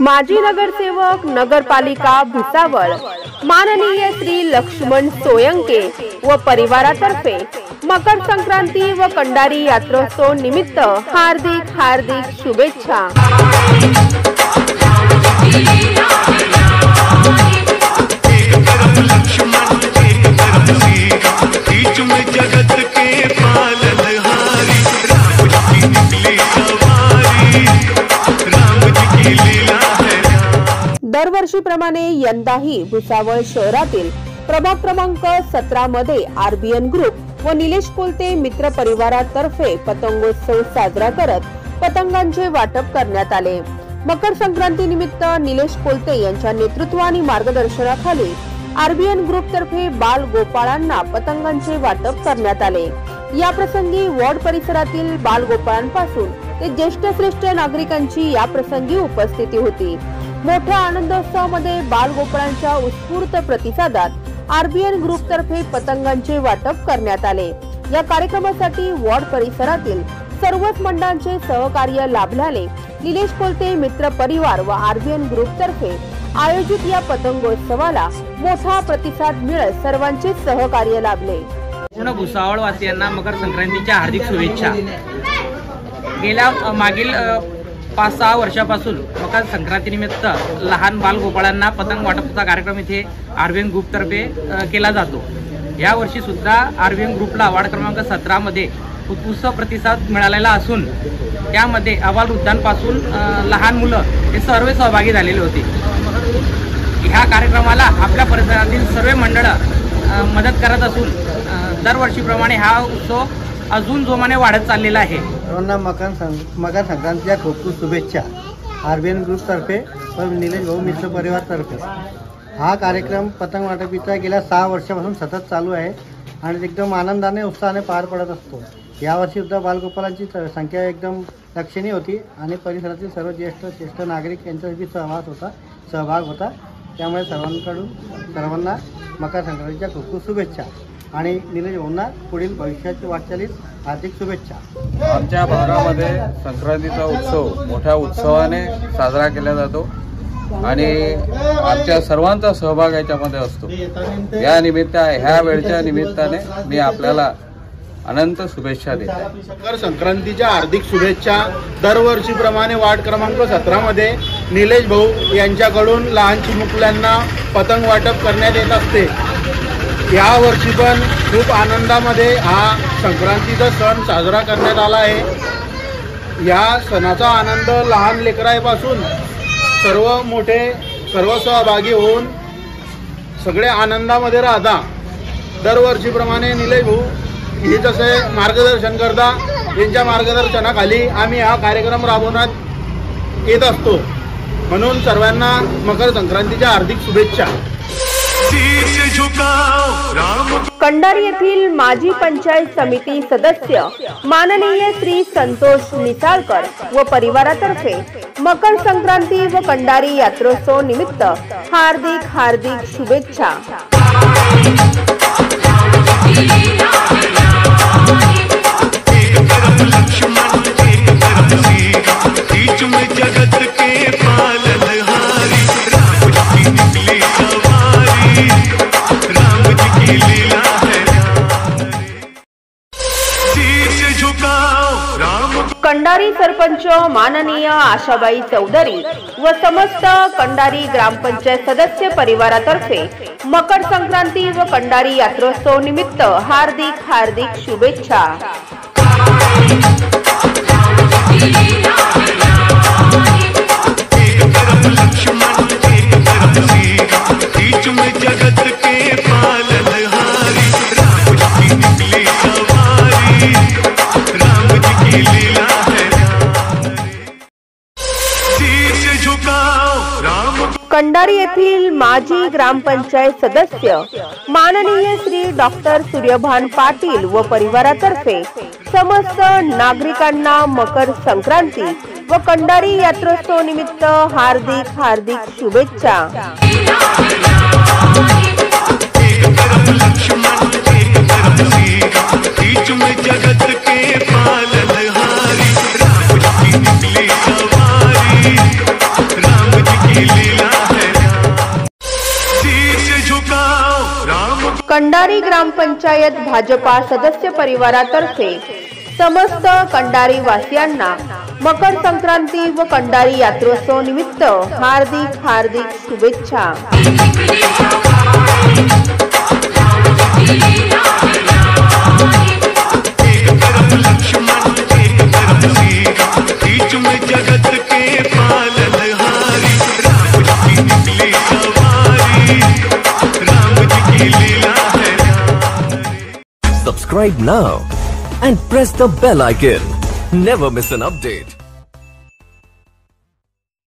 माजी नगरसेवक नगरपालिका भुसावळ माननीय श्री लक्ष्मण सोयंके व परिवारातर्फे मकर संक्रांती व कंडारी यात्रोत्सव निमित्त हार्दिक शुभेच्छा। दरवर्षीप्रमाणे यंदाही भुसावळ शहरातील प्रभाग क्रमांक 17 मध्ये आरबीएन ग्रुप व निलेश कोलते मित्र परिवारातर्फे पतंगोत्सव साजरा करत पतंगांचे वाटप करण्यात आले। मकर संक्रांती निमित्त निलेश कोलते यांच्या नेतृत्व आणि मार्गदर्शनाखाली आरबीएन ग्रुप तर्फे बाल गोपाळांना पतंगांचे वाटप करण्यात आले। या प्रसंगी वॉर्ड परिसरातील बाल गोपाळांपासून ते ज्येष्ठ श्रेष्ठ नागरिकांची या प्रसंगी उपस्थिती होती। मोठ्या आनंदोत्सवामध्ये बाल गोपाळांच्या उत्स्फूर्त प्रतिसादात आरबीएन ग्रुप तर्फे पतंगांचे वाटप करण्यात आले। या कार्यक्रमासाठी वॉर्ड परिसरातील सर्वच मंडळांचे सहकार्य लाभल्याने निलेश कोलते मित्र परिवार व आरबीएन ग्रुप तर्फे आयोजित या पतंगोत्सवाला मोठा प्रतिसाद मिळत सर्वांचे सहकार्य लाभले। पूर्ण भुसावळ वासियांना मकर संक्रांतीच्या हार्दिक शुभेच्छा। गेल्या मागील 5-6 वर्षापासून मकर संक्रांती निमित्त लहान बाल गोपाळांना पतंग वाटपाचा कार्यक्रम इथे आरबीएन ग्रुप तर्फे केला जातो। या वर्षी सुद्धा आरबीएन ग्रुपला वार्ड क्रमांक 17 मध्ये उत्कृष्ट प्रतिसाद मिळालेला असून त्यामध्ये अबालवृद्धांपासून लहान मुलं हे सर्व सहभागी झालेले होते। ह्या कार्यक्रमाला आपल्या परिसरातील सर्व मंडळं मदत करत असून दरवर्षीप्रमाणे हा उत्सव अजून जोमाने वाढत चाललेला आहे। सर्वांना मकर संक्रांतीच्या खूप खूप शुभेच्छा। आरबीएन ग्रुप तर्फे व निलेश भाऊ मित्र परिवार तर्फे हा कार्यक्रम पतंग वाटपीचा गेल्या 6 वर्षापासून सतत चालू आहे आणि एकदम आनंदाने उत्साहाने पार पडत असतो। यावर्षी सुद्धा बालगोपालांची संख्या एकदम लक्षणीय होती आणि परिसरातील सर्व ज्येष्ठ नागरिक यांचाही सहभाग होता। त्यामुळे सर्वांना मकर संक्रांतीच्या खूप खूप शुभेच्छा आणि निलेश भाऊंना पुढील भविष्याची वाटचालीस हार्दिक शुभेच्छा। आमच्या भागामध्ये संक्रांतीचा उत्सव मोठ्या उत्सवाने साजरा केला जातो आणि आमच्या सर्वांचा सहभाग याच्यामध्ये असतो। या ह्या वेळच्या निमित्ताने मी आपल्याला अनंत शुभेच्छा देतो। मकर संक्रांतीच्या हार्दिक शुभेच्छा। दरवर्षीप्रमाणे वार्ड क्रमांक 17 मध्ये निलेश भाऊ यांच्याकडून लहान चिमुकल्यांना पतंग वाटप करण्यात येत असते। या वर्षी पण खूप आनंदामध्ये हा संक्रांतीचा सण साजरा करण्यात आला आहे। या सणाचा आनंद लहान लेकरांपासून सर्व सहभागी होऊन सगळे आनंदामध्ये राहता। दरवर्षीप्रमाणे निलेश भाऊ हे जसे मार्गदर्शन करता यांच्या मार्गदर्शनाखाली आम्ही हा कार्यक्रम राबवण्यात येत असतो। म्हणून सर्वांना मकर संक्रांतीच्या हार्दिक शुभेच्छा। कंडारी येथील माजी पंचायत समिती सदस्य माननीय श्री संतोष निसाळकर व परिवारातर्फे मकर संक्रांती व कंडारी यात्रोत्सव निमित्त हार्दिक शुभेच्छा। कंडारी सरपंच माननीय आशाबाई चौधरी व समस्त कंडारी ग्रामपंचायत सदस्य परिवारातर्फे मकर संक्रांती व कंडारी यात्रोत्सव निमित्त हार्दिक शुभेच्छा। कंडारी येथील माजी ग्रामपंचायत सदस्य माननीय श्री डॉक्टर सूर्यभान पाटील व परिवारातर्फे समस्त नागरिकांना मकर संक्रांती व कंडारी यात्रोत्सव निमित्त हार्दिक शुभेच्छा। जगत के पालनहारी राम जी निकले कंडारी ग्रामपंचायत भाजपा सदस्य परिवारातर्फे समस्त कंडारी वासियांना मकर संक्रांती व कंडारी यात्रोत्सव निमित्त हार्दिक शुभेच्छा। Subscribe now and press the bell icon. Never miss an update.